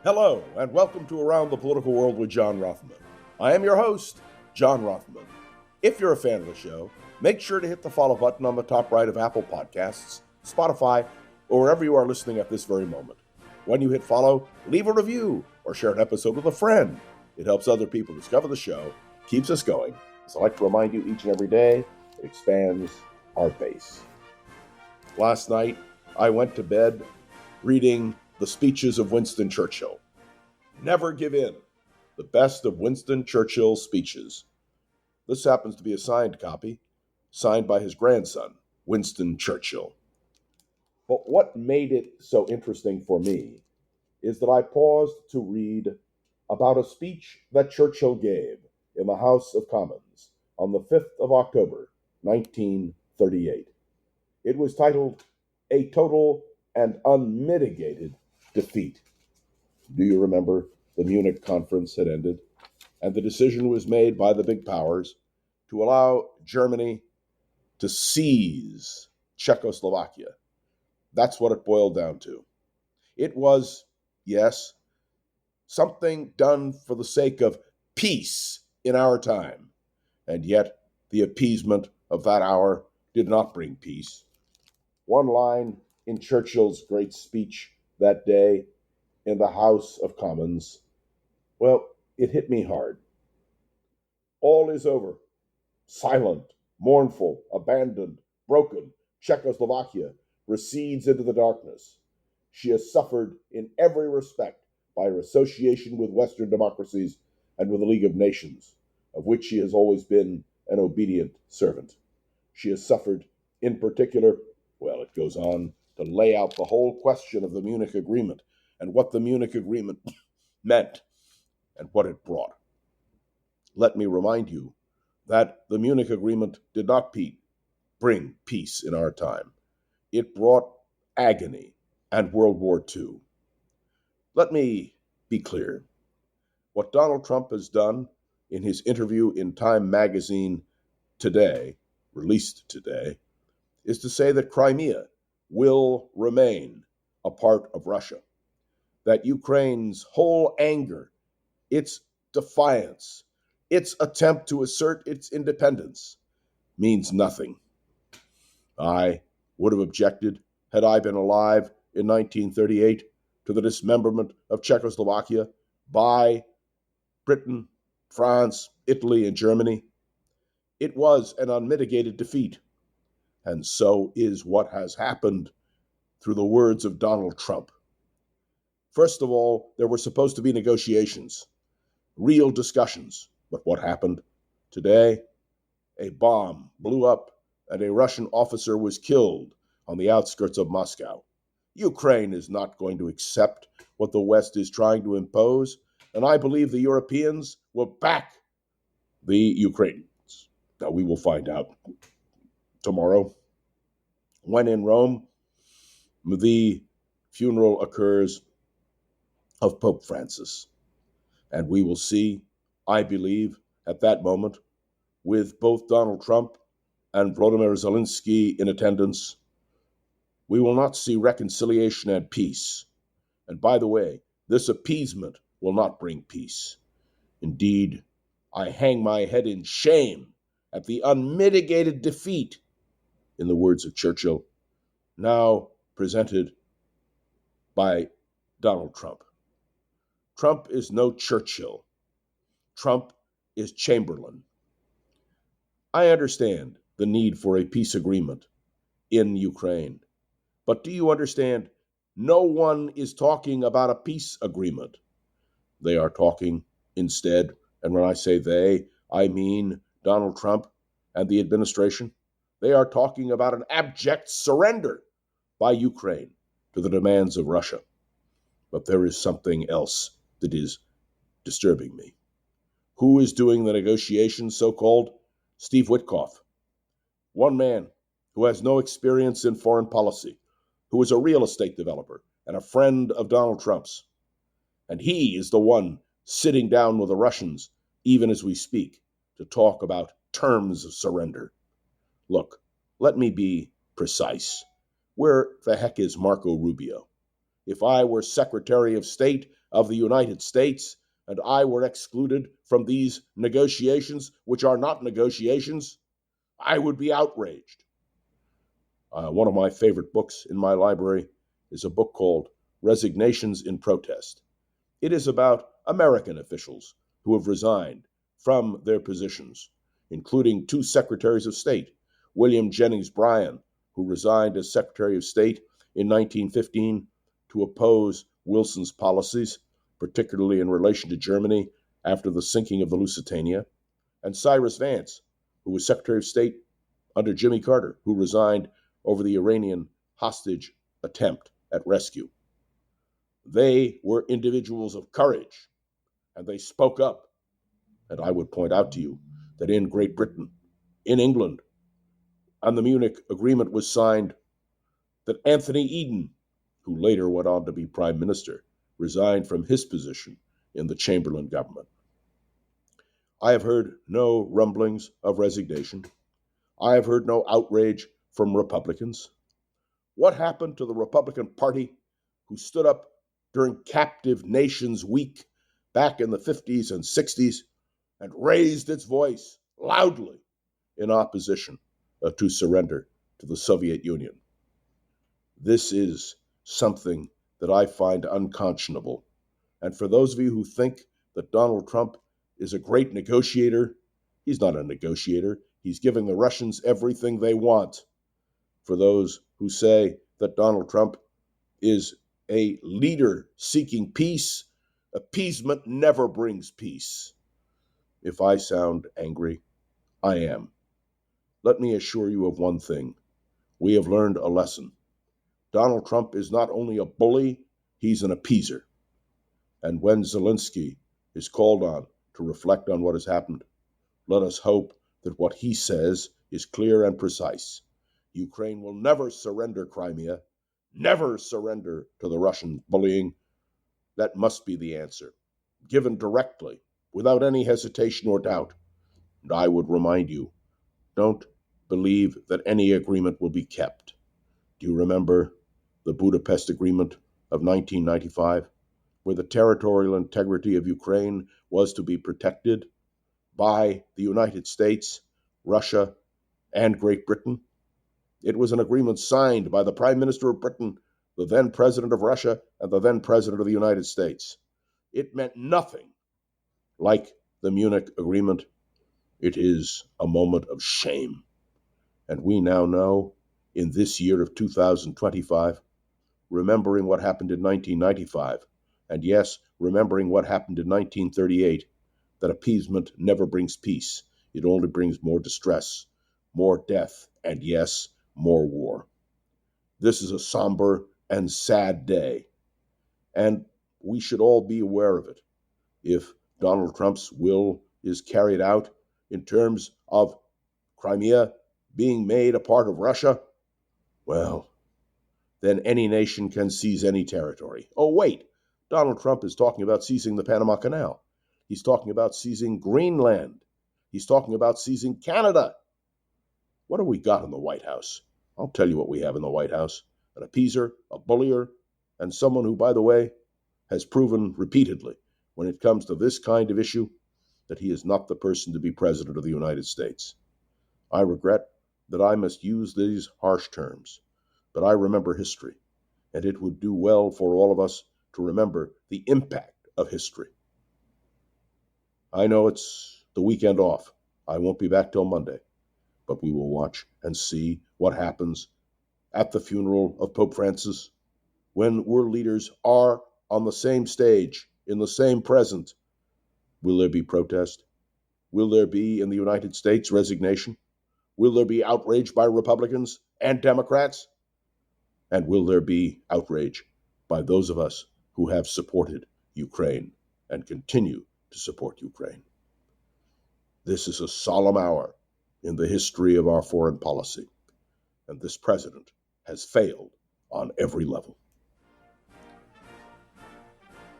Hello, and welcome to Around the Political World with John Rothman. I am your host, John Rothman. If you're a fan of the show, make sure to hit the follow button on the top right of Apple Podcasts, Spotify, or wherever you are listening at this very moment. When you hit follow, leave a review or share an episode with a friend. It helps other people discover the show, keeps us going. As I like to remind you each and every day, it expands our base. Last night, I went to bed reading the speeches of Winston Churchill. Never give in. The best of Winston Churchill's speeches. This happens to be a signed copy, signed by his grandson, Winston Churchill. But what made it so interesting for me is that I paused to read about a speech that Churchill gave in the House of Commons on the 5th of October, 1938. It was titled, "A Total and Unmitigated Defeat." Do you remember the Munich conference had ended, and the decision was made by the big powers to allow Germany to seize Czechoslovakia? That's what it boiled down to. It was, yes, something done for the sake of peace in our time, and yet the appeasement of that hour did not bring peace. One line in Churchill's great speech that day in the House of Commons, well, it hit me hard. All is over. Silent, mournful, abandoned, broken, Czechoslovakia recedes into the darkness. She has suffered in every respect by her association with Western democracies and with the League of Nations, of which she has always been an obedient servant. She has suffered, in particular, well, it goes on to lay out the whole question of the Munich Agreement and what the Munich Agreement meant and what it brought. Let me remind you that the Munich Agreement did not bring peace in our time. It brought agony and World War II. Let me be clear. What Donald Trump has done in his interview in Time magazine today, released today, is to say that Crimea will remain a part of Russia, that Ukraine's whole anger, its defiance, its attempt to assert its independence means nothing. I would have objected, had I been alive in 1938, to the dismemberment of Czechoslovakia by Britain, France, Italy, and Germany. It was an unmitigated defeat. And so is what has happened through the words of Donald Trump. First of all, there were supposed to be negotiations, real discussions. But what happened? Today, a bomb blew up and a Russian officer was killed on the outskirts of Moscow. Ukraine is not going to accept what the West is trying to impose, and I believe the Europeans will back the Ukrainians. Now, we will find out tomorrow. When in Rome, the funeral occurs of Pope Francis. And we will see, I believe, at that moment, with both Donald Trump and Volodymyr Zelensky in attendance, we will not see reconciliation and peace. And by the way, this appeasement will not bring peace. Indeed, I hang my head in shame at the unmitigated defeat, in the words of Churchill, now presented by Donald Trump. Trump is no Churchill. Trump is Chamberlain. I understand the need for a peace agreement in Ukraine. But do you understand? No one is talking about a peace agreement. They are talking instead, and when I say they, I mean Donald Trump and the administration. They are talking about an abject surrender by Ukraine to the demands of Russia. But there is something else that is disturbing me. Who is doing the negotiations, so-called? Steve Witkoff. One man who has no experience in foreign policy, who is a real estate developer and a friend of Donald Trump's. And he is the one sitting down with the Russians, even as we speak, to talk about terms of surrender. Look, let me be precise. Where the heck is Marco Rubio? If I were Secretary of State, of the United States and I were excluded from these negotiations, which are not negotiations, I would be outraged. One of my favorite books in my library is a book called Resignations in Protest. It is about American officials who have resigned from their positions, including 2 secretaries of state, William Jennings Bryan, who resigned as Secretary of State in 1915 to oppose Wilson's policies, particularly in relation to Germany after the sinking of the Lusitania, and Cyrus Vance, who was Secretary of State under Jimmy Carter, who resigned over the Iranian hostage attempt at rescue. They were individuals of courage, and they spoke up. And I would point out to you that in Great Britain, in England, and the Munich Agreement was signed, that Anthony Eden, who later went on to be Prime Minister, resigned from his position in the Chamberlain government. I have heard no rumblings of resignation. I have heard no outrage from Republicans. What happened to the Republican Party who stood up during Captive Nations Week back in the 50s and 60s and raised its voice loudly in opposition to surrender to the Soviet Union? This is something that I find unconscionable. And for those of you who think that Donald Trump is a great negotiator, he's not a negotiator. He's giving the Russians everything they want. For those who say that Donald Trump is a leader seeking peace, appeasement never brings peace. If I sound angry, I am. Let me assure you of one thing. We have learned a lesson. Donald Trump is not only a bully, he's an appeaser. And when Zelensky is called on to reflect on what has happened, let us hope that what he says is clear and precise. Ukraine will never surrender Crimea, never surrender to the Russian bullying. That must be the answer, given directly, without any hesitation or doubt. And I would remind you, don't believe that any agreement will be kept. Do you remember the Budapest Agreement of 1995, where the territorial integrity of Ukraine was to be protected by the United States, Russia, and Great Britain? It was an agreement signed by the Prime Minister of Britain, the then President of Russia, and the then President of the United States. It meant nothing like the Munich Agreement. It is a moment of shame. And we now know, in this year of 2025, remembering what happened in 1995, and yes, remembering what happened in 1938, that appeasement never brings peace. It only brings more distress, more death, and yes, more war. This is a somber and sad day, and we should all be aware of it. If Donald Trump's will is carried out in terms of Crimea being made a part of Russia, well, then any nation can seize any territory. Oh, wait, Donald Trump is talking about seizing the Panama Canal. He's talking about seizing Greenland. He's talking about seizing Canada. What have we got in the White House? I'll tell you what we have in the White House. An appeaser, a bullier, and someone who, by the way, has proven repeatedly, when it comes to this kind of issue, that he is not the person to be President of the United States. I regret that I must use these harsh terms, but I remember history, and it would do well for all of us to remember the impact of history. I know it's the weekend off. I won't be back till Monday, but we will watch and see what happens at the funeral of Pope Francis when world leaders are on the same stage, in the same present. Will there be protest? Will there be, in the United States, resignation? Will there be outrage by Republicans and Democrats? And will there be outrage by those of us who have supported Ukraine and continue to support Ukraine? This is a solemn hour in the history of our foreign policy, and this president has failed on every level.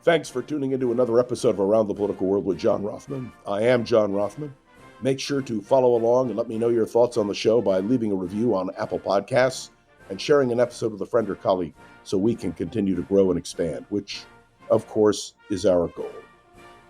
Thanks for tuning into another episode of Around the Political World with John Rothman. I am John Rothman. Make sure to follow along and let me know your thoughts on the show by leaving a review on Apple Podcasts and sharing an episode with a friend or colleague so we can continue to grow and expand, which of course, is our goal.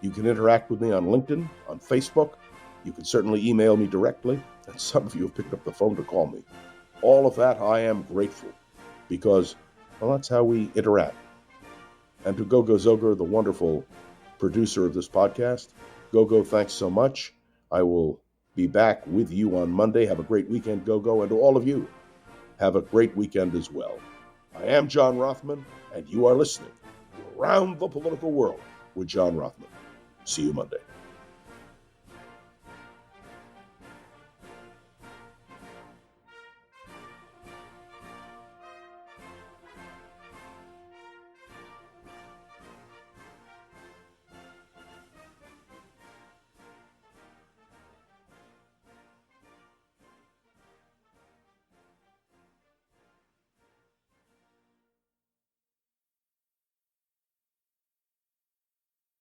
You can interact with me on LinkedIn, on Facebook. You can certainly email me directly, and some of you have picked up the phone to call me. All of that, I am grateful because, well, that's how we interact. And to Gogo Zoger, the wonderful producer of this podcast, Gogo, thanks so much. I will be back with you on Monday. Have a great weekend, Gogo, and to all of you, have a great weekend as well. I am John Rothman, and you are listening to Around the Political World with John Rothman. See you Monday.